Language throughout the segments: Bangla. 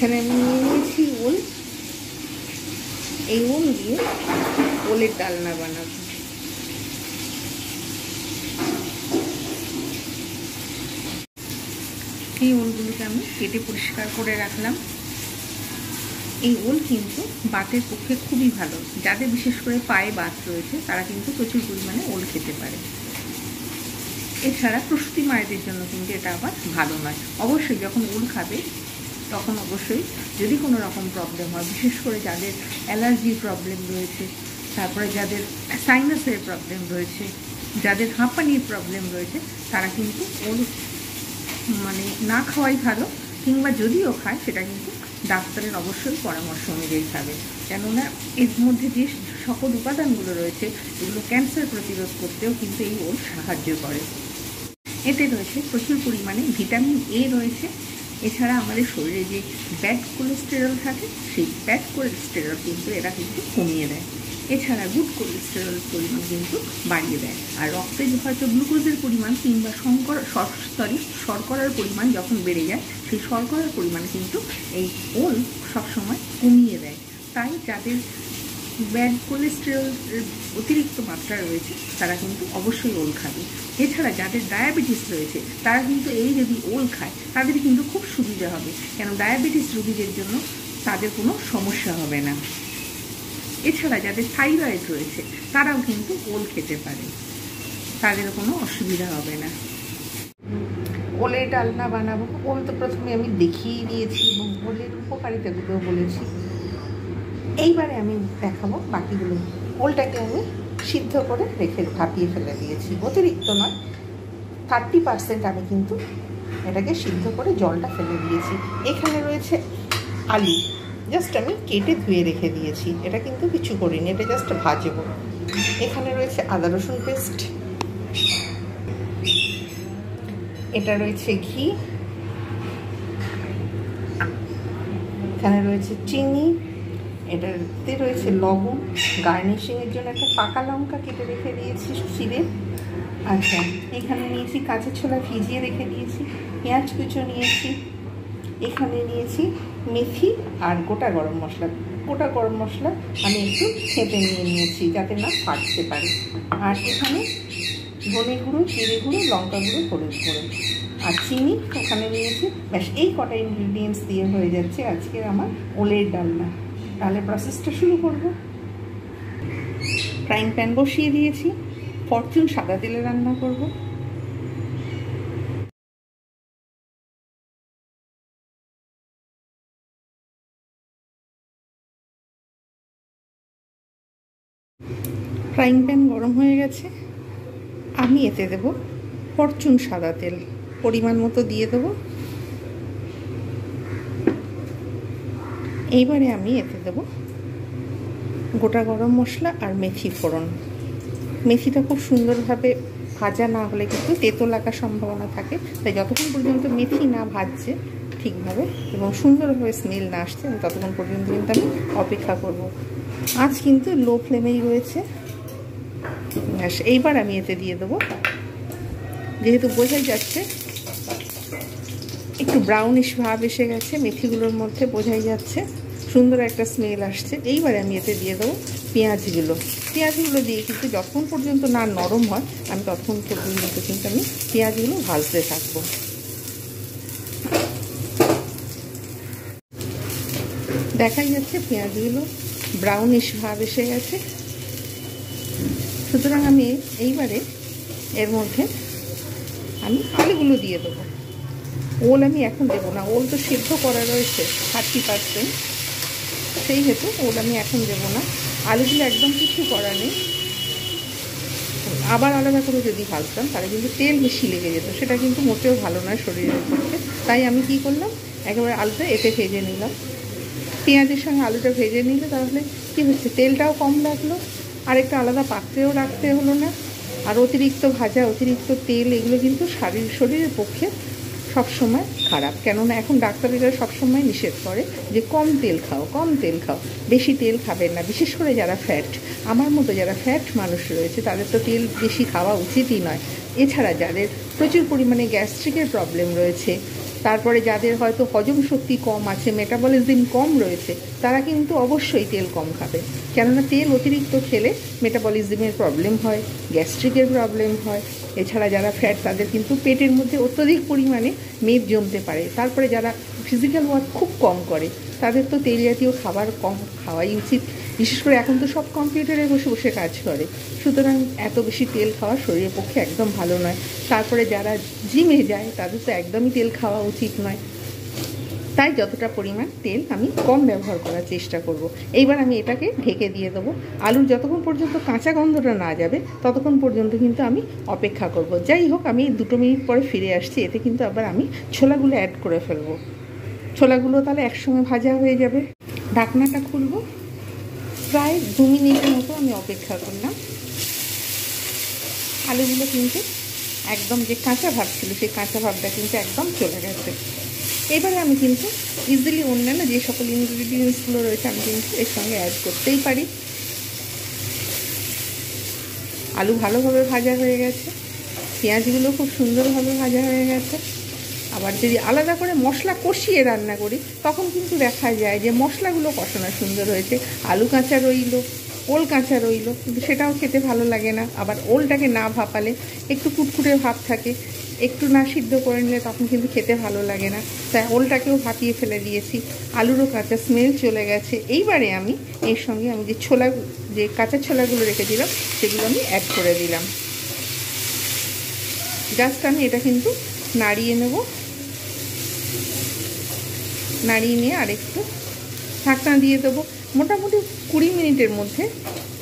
এখানে আমি নিয়ে নিয়েছি ওল। এই ওল দিয়ে ওলের ডালনা বানাবো। এই ওলগুলোকে আমি কেটে পরিষ্কার করে রাখলাম। এই ওল কিন্তু বাতের পক্ষে খুবই ভালো। যাদের বিশেষ করে পায়ে বাত রয়েছে তারা কিন্তু প্রচুর পরিমাণে ওল খেতে পারে। এছাড়া প্রসূতি মায়েদের জন্য কিন্তু এটা আবার ভালো নয়। অবশ্যই যখন ওল খাবে তখন অবশ্যই যদি কোনো রকম প্রবলেম হয়, বিশেষ করে যাদের অ্যালার্জির প্রবলেম রয়েছে, তারপরে যাদের সাইনাসের প্রবলেম রয়েছে, যাদের হাঁপানির প্রবলেম রয়েছে, তারা কিন্তু ওল না খাওয়াই ভালো, কিংবা যদিও খায় সেটা কিন্তু ডাক্তারের অবশ্যই পরামর্শ অনুযায়ী খাবে। কেননা এর মধ্যে যে সকল উপাদানগুলো রয়েছে এগুলো ক্যান্সার প্রতিরোধ করতেও কিন্তু এই ওল সাহায্য করে। এতে রয়েছে প্রচুর পরিমাণে ভিটামিন এ রয়েছে। এছাড়া আমাদের শরীরে যে ব্যাড কোলেস্টেরল থাকে সেই ব্যাড কোলেস্টেরল কিন্তু এরা কিন্তু কমিয়ে দেয়। এছাড়া গুড কোলেস্টেরল পরিমাণ কিন্তু বাড়িয়ে দেয়। আর রক্তে হয়তো গ্লুকোজের পরিমাণ কিংবা শর্করার পরিমাণ যখন বেড়ে যায় সেই শর্করার পরিমাণ কিন্তু এই ওল সবসময় কমিয়ে দেয়। তাই যাদের ব্যাড কোলেস্টেরল অতিরিক্ত মাত্রা রয়েছে তারা কিন্তু অবশ্যই ওল খাবে। এছাড়া যাদের ডায়াবেটিস রয়েছে তারা কিন্তু এই যদি ওল খায় তাদের কিন্তু খুব সুবিধা হবে, কেন ডায়াবেটিস রোগীদের জন্য তাদের কোনো সমস্যা হবে না। এছাড়া যাদের থাইরয়েড রয়েছে তারাও কিন্তু ওল খেতে পারে, তাদের কোনো অসুবিধা হবে না। ওলের ডালনা বানাবো। ওল তো প্রথমে আমি দেখিয়ে দিয়েছি এবং ওলের উপকারিতাগুলোও বলেছি। এইবারে আমি দেখাবো বাকিগুলো। ওলটাকে আমি সিদ্ধ করে রেখে ভাপিয়ে ফেলে দিয়েছি, অতিরিক্ত নয়, 30% আমি কিন্তু এটাকে সিদ্ধ করে জলটা ফেলে দিয়েছি। এখানে রয়েছে আলু, জাস্ট আমি কেটে ধুয়ে রেখে দিয়েছি, এটা কিন্তু কিছু করিনি, এটা জাস্ট ভাজবো। এখানে রয়েছে আদা রসুন পেস্ট, এটা রয়েছে ঘি, এখানে রয়েছে চিনি, এটাতে রয়েছে লবণ, গার্নিশিংয়ের জন্য একটা পাকা লঙ্কা কেটে রেখে দিয়েছি চিড়ে। আচ্ছা, এখানে নিয়েছি কাঁচা ছোলা ভিজিয়ে রেখে দিয়েছি, পেঁয়াজ কুচো নিয়েছি, এখানে নিয়েছি মেথি আর গোটা গরম মশলা। গোটা গরম মশলা আমি একটু ছেঁটে নিয়েছি যাতে না ফাটতে পারে। আর এখানে ধনে গুঁড়ো, জিরে গুঁড়ো, লঙ্কা গুঁড়ো, হলুদ গুঁড়ো আর চিনি ওখানে নিয়েছি। ব্যাস এই কটা ইনগ্রিডিয়েন্টস দিয়ে হয়ে যাচ্ছে আজকের আমার ওলের ডালনা। তাহলে প্রসেসটা শুরু করব। ফ্রাইং প্যান বসিয়ে দিয়েছি, ফরচুন সাদা তেলে রান্না করব। ফ্রাইং প্যান গরম হয়ে গেছে, আমি এতে দেব ফরচুন সাদা তেল, পরিমাণ মতো দিয়ে দেবো। এইবারে আমি এতে দেব গোটা গরম মশলা আর মেথি ফোড়ন। মেথিটা খুব সুন্দরভাবে ভাজা না হলে কিন্তু তেতো লাগার সম্ভাবনা থাকে, তাই যতক্ষণ পর্যন্ত মেথি না ভাজছে ঠিকভাবে এবং সুন্দরভাবে স্মেল না আসছে ততক্ষণ পর্যন্ত কিন্তু আমি অপেক্ষা করব। আজ কিন্তু লো ফ্লেমেই রয়েছে। এইবার আমি এতে দিয়ে দেবো, যেহেতু বোঝাই যাচ্ছে একটু ব্রাউনিশ ভাব এসে গেছে মেথিগুলোর মধ্যে, বোঝাই যাচ্ছে সুন্দর একটা স্মেল আসছে। এইবারে আমি এতে দিয়ে দেবো পেঁয়াজগুলো। পেঁয়াজগুলো দিয়ে কিন্তু যতক্ষণ পর্যন্ত না নরম হয় আমি ততক্ষণ পর্যন্ত কিন্তু আমি পেঁয়াজগুলো ভাজতে থাকবো। দেখাই যাচ্ছে পেঁয়াজগুলো ব্রাউনিশ ভাব এসে গেছে। সুতরাং আমি এইবারে এর মধ্যে আমি আলুগুলো দিয়ে দেবো। ওল আমি এখন দেবো না, ওল তো সিদ্ধ করা রয়েছে 30%, সেই হেতু ওল আমি এখন দেবো না। আলুগুলো একদম কিছু করা নেই, আবার আলাদা করে যদি ভাজতাম তাহলে কিন্তু তেল বেশি লেগে যেত, সেটা কিন্তু মোটেও ভালো নয় শরীরের পক্ষে। তাই আমি কি করলাম, একেবারে আলুটা এতে ভেজে নিলাম। পেঁয়াজের সঙ্গে আলুটা ভেজে নিলে তাহলে কী হচ্ছে, তেলটাও কম লাগলো, আর একটা আলাদা পাত্রেও রাখতে হলো না। আর অতিরিক্ত ভাজা, অতিরিক্ত তেল এগুলো কিন্তু শরীরের পক্ষে সবসময় খারাপ। কেননা এখন ডাক্তারেরা সবসময় নিষেধ করে যে কম তেল খাও, কম তেল খাও, বেশি তেল খাবেন না। বিশেষ করে যারা ফ্যাট, আমার মতো যারা ফ্যাট মানুষ রয়েছে তাদের তো তেল বেশি খাওয়া উচিতই নয়। এছাড়া যাদের প্রচুর পরিমাণে গ্যাস্ট্রিকের প্রবলেম রয়েছে, তারপরে যাদের হয়তো হজম শক্তি কম আছে, মেটাবলিজম কম রয়েছে, তারা কিন্তু অবশ্যই তেল কম খাবে। কেননা তেল অতিরিক্ত খেলে মেটাবলিজমের প্রবলেম হয়, গ্যাস্ট্রিকের প্রবলেম হয়। এছাড়া যারা ফ্যাট, তাদের কিন্তু পেটের মধ্যে অত্যধিক পরিমাণে মেদ জমতে পারে। তারপরে যারা ফিজিক্যাল ওয়ার্ক খুব কম করে, তাদের তো তেল জাতীয় খাবার কম খাওয়াই উচিত। বিশেষ করে এখন তো সব কম্পিউটারে বসে বসে কাজ করে, সুতরাং এত বেশি তেল খাওয়া শরীরের পক্ষে একদম ভালো নয়। তারপরে যারা জিমে যায়, তাদের তো একদমই তেল খাওয়া উচিত নয়। তাই যতটা পরিমাণ তেল আমি কম ব্যবহার করার চেষ্টা করব। এইবার আমি এটাকে ঢেকে দিয়ে দেবো। আলুর যতক্ষণ পর্যন্ত কাঁচা গন্ধটা না যাবে, ততক্ষণ পর্যন্ত কিন্তু আমি অপেক্ষা করব। যাই হোক, আমি 2 মিনিট পরে ফিরে আসছি। এতে কিন্তু আবার আমি ছোলাগুলো অ্যাড করে ফেলবো। ছোলাগুলো তাহলে একসঙ্গে ভাজা হয়ে যাবে। ঢাকনাটা খুলব। প্রায় 2 মিনিটের মতো আমি অপেক্ষা করলাম। আলুগুলো কিন্তু একদম যে কাঁচা ভাব ছিল, সেই কাঁচা ভাবটা কিন্তু একদম চলে গেছে। এবারে আমি কিন্তু ইজিলি অন্যান্য যে সকল ইনগ্রিডিয়েন্টসগুলো রয়েছে আমি কিন্তু এর সঙ্গে অ্যাড করতেই পারি। আলু ভালোভাবে ভাজা হয়ে গেছে, পেঁয়াজগুলো খুব সুন্দরভাবে ভাজা হয়ে গেছে। আবার যদি আলাদা করে মশলা কষিয়ে রান্না করি, তখন কিন্তু দেখা যায় যে মশলাগুলো কষানো সুন্দর হয়েছে, আলু কাঁচা রইল, ওল কাঁচা রইল, কিন্তু সেটাও খেতে ভালো লাগে না। আবার ওলটাকে না ভাপালে একটু কুটকুটে ভাব থাকে, একটু না সিদ্ধ করে নিলে তখন কিন্তু খেতে ভালো লাগে না। তাই ওলটাকেও ভাপিয়ে ফেলে দিয়েছি, আলুরও কাঁচা স্মেল চলে গেছে। এইবারে আমি এর সঙ্গে আমি যে কাঁচা ছোলাগুলো রেখেছিলাম, সেগুলো আমি অ্যাড করে দিলাম। জাস্ট আমি এটা কিন্তু নাড়িয়ে নেব। নাড়িয়ে নিয়ে আরেকটু ঢাকনা দিয়ে দেবো। মোটামুটি 20 মিনিটের মধ্যে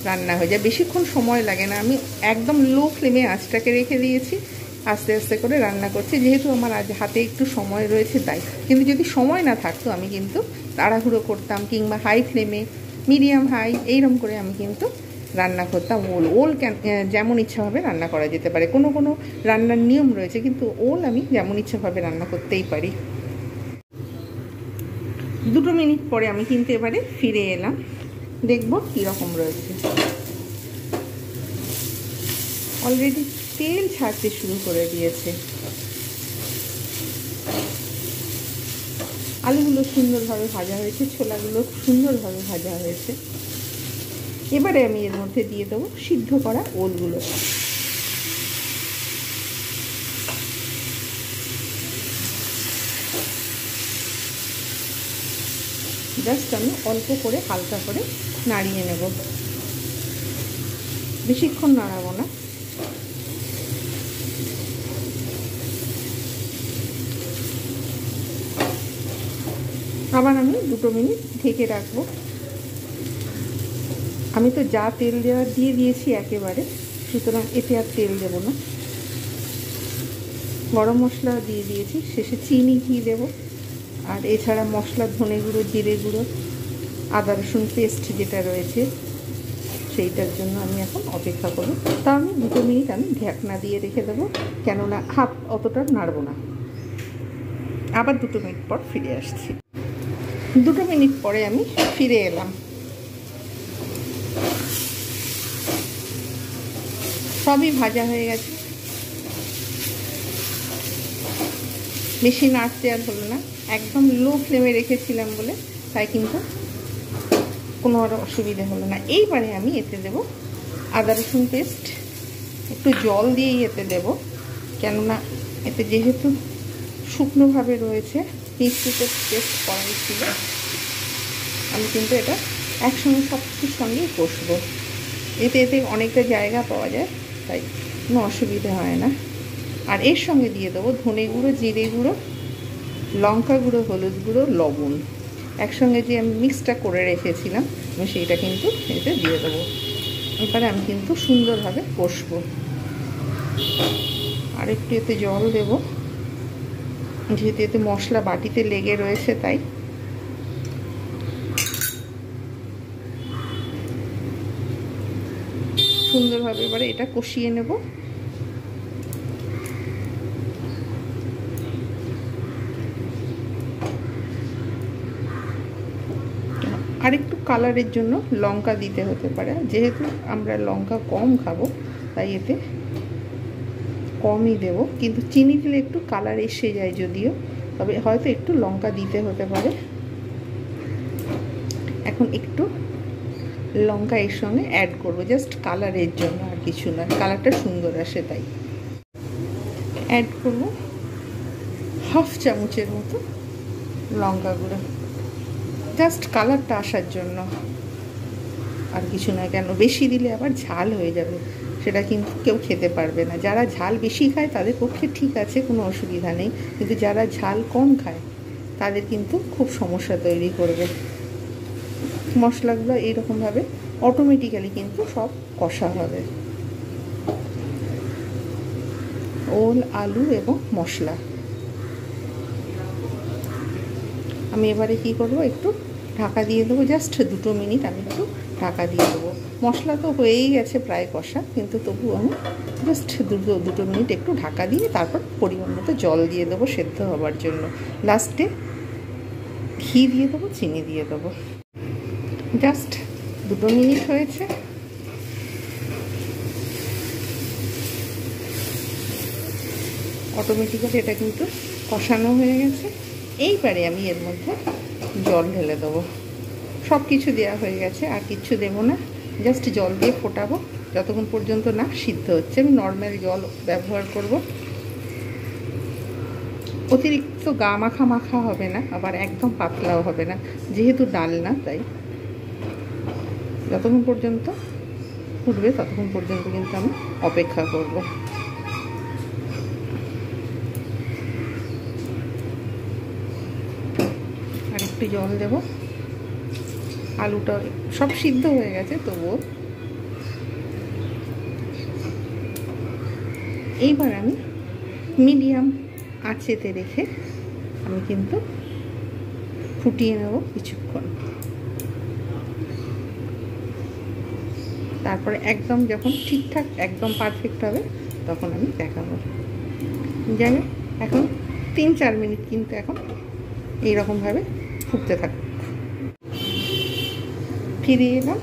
রান্না হয়ে যায়, বেশিক্ষণ সময় লাগে না। আমি একদম লো ফ্লেমে আঁচটাকে রেখে দিয়েছি, আস্তে আস্তে করে রান্না করছি, যেহেতু আমার আজ হাতে একটু সময় রয়েছে তাই। কিন্তু যদি সময় না থাকতো, আমি কিন্তু তাড়াহুড়ো করতাম, কিংবা হাই ফ্লেমে, মিডিয়াম হাই এইরকম করে আমি কিন্তু রান্না করতাম। ওল যেমন ইচ্ছাভাবে রান্না করা যেতে পারে, কোনো কোনো রান্নার নিয়ম রয়েছে, কিন্তু ওল আমি যেমন ইচ্ছাভাবে রান্না করতেই পারি। 2 মিনিট পরে আমি কিন্তু এবারে ফিরে এলাম, দেখব কীরকম রয়েছে। অলরেডি তেল ছাড়তে শুরু করে দিয়েছে। আলুগুলো সুন্দরভাবে ভাজা হয়েছে, ছোলাগুলো সুন্দরভাবে ভাজা হয়েছে। এবারে আমি এর মধ্যে দিয়ে দেবো সিদ্ধ করা ওলগুলো। জাস্ট আমি অল্প করে হালকা করে নাড়িয়ে নেব, বেশিক্ষণ নাড়াবো না। আবার আমি 2 মিনিট ঢেকে রাখবো। আমি তো যা তেল দেওয়ার দিয়ে দিয়েছি একেবারে, সুতরাং এতে আর তেল দেবো না। গরম মশলা দিয়ে দিয়েছি, শেষে চিনি দিয়ে দেবো। আর এছাড়া মশলা, ধনে গুঁড়ো, জিরে গুঁড়ো, আদা রসুন পেস্ট যেটা রয়েছে, সেইটার জন্য আমি এখন অপেক্ষা করব। তা আমি 2 মিনিট আমি ঢাকনা দিয়ে রেখে দেবো, কেননা হাত অতটা নাড়ব না। আবার 2 মিনিট পর ফিরে আসছি। 2 মিনিট পরে আমি ফিরে এলাম। সবই ভাজা হয়ে গেছে, বেশি নাড়তে আর হলো না। একদম লো ফ্লেমে রেখেছিলাম বলে তাই কিন্তু কোনো আর অসুবিধা হলো না। এইবারে আমি এতে দেব আদা রসুন পেস্ট, একটু জল দিয়েই এতে দেব, কেননা এতে যেহেতু শুকনোভাবে রয়েছে, মিক্সিতে পেস্ট করাই ছিল। আমি কিন্তু এটা একসঙ্গে সব কিছুর সঙ্গেই কষবো। এতে অনেকটা জায়গা পাওয়া যায়, তাই কোনো অসুবিধা হয় না। আর এর সঙ্গে দিয়ে দেবো ধনে গুঁড়ো, জিরে গুঁড়ো, লঙ্কা গুঁড়ো, হলুদ গুঁড়ো, লবণ। একসঙ্গে যে আমি মিক্সটা করে রেখেছিলাম, আমি সেইটা কিন্তু এতে দিয়ে দেবো। এবারে আমি কিন্তু সুন্দরভাবে কষবো। আর একটু এতে জল দেব, যেহেতু এতে মশলা বাটিতে লেগে রয়েছে, তাই। সুন্দরভাবে এবারে এটা কষিয়ে নেব। আর একটু কালারের জন্য লঙ্কা দিতে হতে পারে, যেহেতু আমরা লঙ্কা কম খাবো তাই এতে কমই দেব। কিন্তু চিনি দিলে একটু কালার এসে যায় যদিও, তবে হয়তো একটু লঙ্কা দিতে হতে পারে। এখন একটু লঙ্কা এর সঙ্গে অ্যাড করব, জাস্ট কালারের জন্য, আর কিছু নয়, কালারটা সুন্দর আসে তাই। অ্যাড করব হাফ চামচের মতো লঙ্কা গুঁড়ো, জাস্ট কালারটা আসার জন্য, আর কিছু নয়। কেন বেশি দিলে আবার ঝাল হয়ে যাবে, সেটা কিন্তু কেউ খেতে পারবে না। যারা ঝাল বেশি খায় তাদের পক্ষে ঠিক আছে, কোনো অসুবিধা নেই, কিন্তু যারা ঝাল কম খায় তাদের কিন্তু খুব সমস্যা তৈরি করবে। মশলাগুলো এইরকমভাবে অটোমেটিক্যালি কিন্তু সব কষা হবে, ওল, আলু এবং মশলা। আমি এবারে কি করব, একটু ঢাকা দিয়ে দেবো, জাস্ট 2 মিনিট আমি একটু ঢাকা দিয়ে দেবো। মশলা তো হয়েই গেছে প্রায় কষা, কিন্তু তবু আমি জাস্ট 2 মিনিট একটু ঢাকা দিয়ে তারপর পরিমাণ মতো জল দিয়ে দেবো সেদ্ধ হবার জন্য। লাস্টে ঘি দিয়ে দেবো, চিনি দিয়ে দেবো। জাস্ট 2 মিনিট হয়েছে। অটোমেটিক্যালি এটা কিন্তু কষানো হয়ে গেছে। এইবারে আমি এর মধ্যে জল ঢেলে দেবো। সব কিছু দেওয়া হয়ে গেছে, আর কিচ্ছু দেবো না, জাস্ট জল দিয়ে ফোটাবো যতক্ষণ পর্যন্ত না সিদ্ধ হচ্ছে। আমি নর্মাল জল ব্যবহার করব, অতিরিক্ত গা মাখা মাখা হবে না, আবার একদম পাতলাও হবে না, যেহেতু ডাল না, তাই যতক্ষণ পর্যন্ত ফুটবে ততক্ষণ পর্যন্ত কিন্তু আমি অপেক্ষা করব। আর একটু জল দেব। আলুটা সব সিদ্ধ হয়ে গেছে, তবুও এইবার আমি মিডিয়াম আঁচেতে রেখে আমি কিন্তু ফুটিয়ে নেব কিছুক্ষণ। তারপরে একদম যখন ঠিকঠাক একদম পারফেক্ট হবে তখন আমি দেখাবো। যাই হোক, এখন 3-4 মিনিট কিন্তু এখন এইরকমভাবে ফুটতে থাকুক। ফিরে এলাম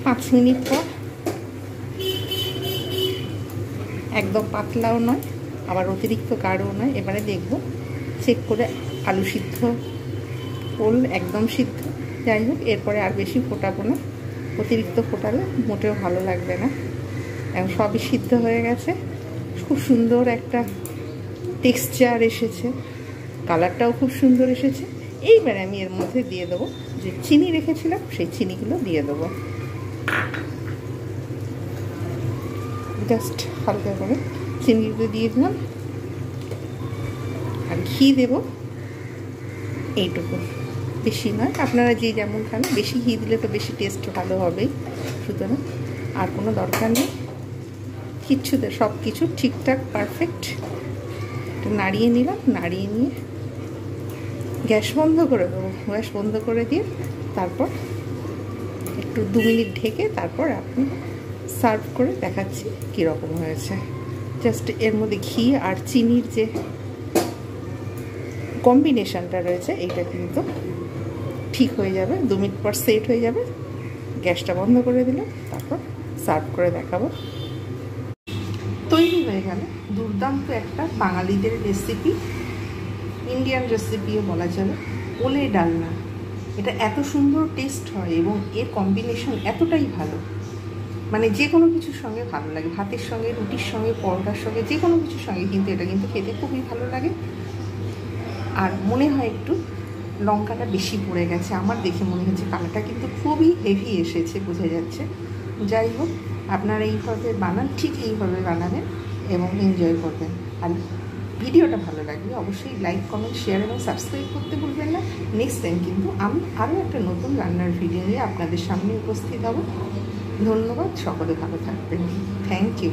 5 মিনিট পর। একদম পাতলাও নয়, আবার অতিরিক্ত গাঢ়ও নয়। এবারে দেখব, চেক করে আলু সিদ্ধ, ওল একদম সিদ্ধ। যাই হোক, এরপরে আর বেশি ফোটাবো না, অতিরিক্ত ফোটালে মোটেও ভালো লাগবে না। এখন সবই সিদ্ধ হয়ে গেছে, খুব সুন্দর একটা টেক্সচার এসেছে, কালারটাও খুব সুন্দর এসেছে। এইবারে আমি এর মধ্যে দিয়ে দেবো যে চিনি রেখেছিলাম, সেই চিনিগুলো দিয়ে দেবো। জাস্ট হালকা করে চিনিগুলো দিয়ে দিলাম, আর ঘি দেব এইটুকু, বেশি নয়। আপনারা যে যেমন খান, বেশি ঘি দিলে তো বেশি টেস্ট ভালো হবেই, সুতরাং আর কোনো দরকার নেই কিচ্ছুতে। সব কিছু ঠিকঠাক পারফেক্ট। নাড়িয়ে নিলাম, নাড়িয়ে নিয়ে গ্যাস বন্ধ করে দেবো। গ্যাস বন্ধ করে দিয়ে তারপর একটু 2 মিনিট ঢেকে তারপর আপনি সার্ভ করে দেখাচ্ছি কীরকম হয়েছে। জাস্ট এর মধ্যে ঘি আর চিনির যে কম্বিনেশনটা রয়েছে, এইটা কিন্তু ঠিক হয়ে যাবে। 2 মিনিট পর সেট হয়ে যাবে। গ্যাসটা বন্ধ করে দিলাম, তারপর সার্ভ করে দেখাবো। তৈরি হয়ে গেল দুর্দান্ত একটা বাঙালিদের রেসিপি, ইন্ডিয়ান রেসিপিও বলা যাবে, ওলে ডালনা। এটা এত সুন্দর টেস্ট হয় এবং এর কম্বিনেশন এতটাই ভালো, মানে যে কোনো কিছুর সঙ্গে ভালো লাগে, ভাতের সঙ্গে, রুটির সঙ্গে, পরোটার সঙ্গে, যে কোনো কিছুর সঙ্গে কিন্তু এটা কিন্তু খেতে খুবই ভালো লাগে। আর মনে হয় একটু লঙ্কাটা বেশি পড়ে গেছে, আমার দেখে মনে হচ্ছে। কালারটা কিন্তু খুবই হেভি এসেছে, বোঝা যাচ্ছে। যাই হোক, আপনারা এইভাবে বানান, ঠিক এইভাবে বানাবেন এবং এনজয় করবেন। আর ভিডিওটা ভালো লাগলে অবশ্যই লাইক, কমেন্ট, শেয়ার এবং সাবস্ক্রাইব করতে ভুলবেন না। নেক্সট টাইম কিন্তু আমি আরও একটা নতুন রান্নার ভিডিও নিয়ে আপনাদের সামনে উপস্থিত হব। ধন্যবাদ, সকলে ভালো থাকবেন। Thank you.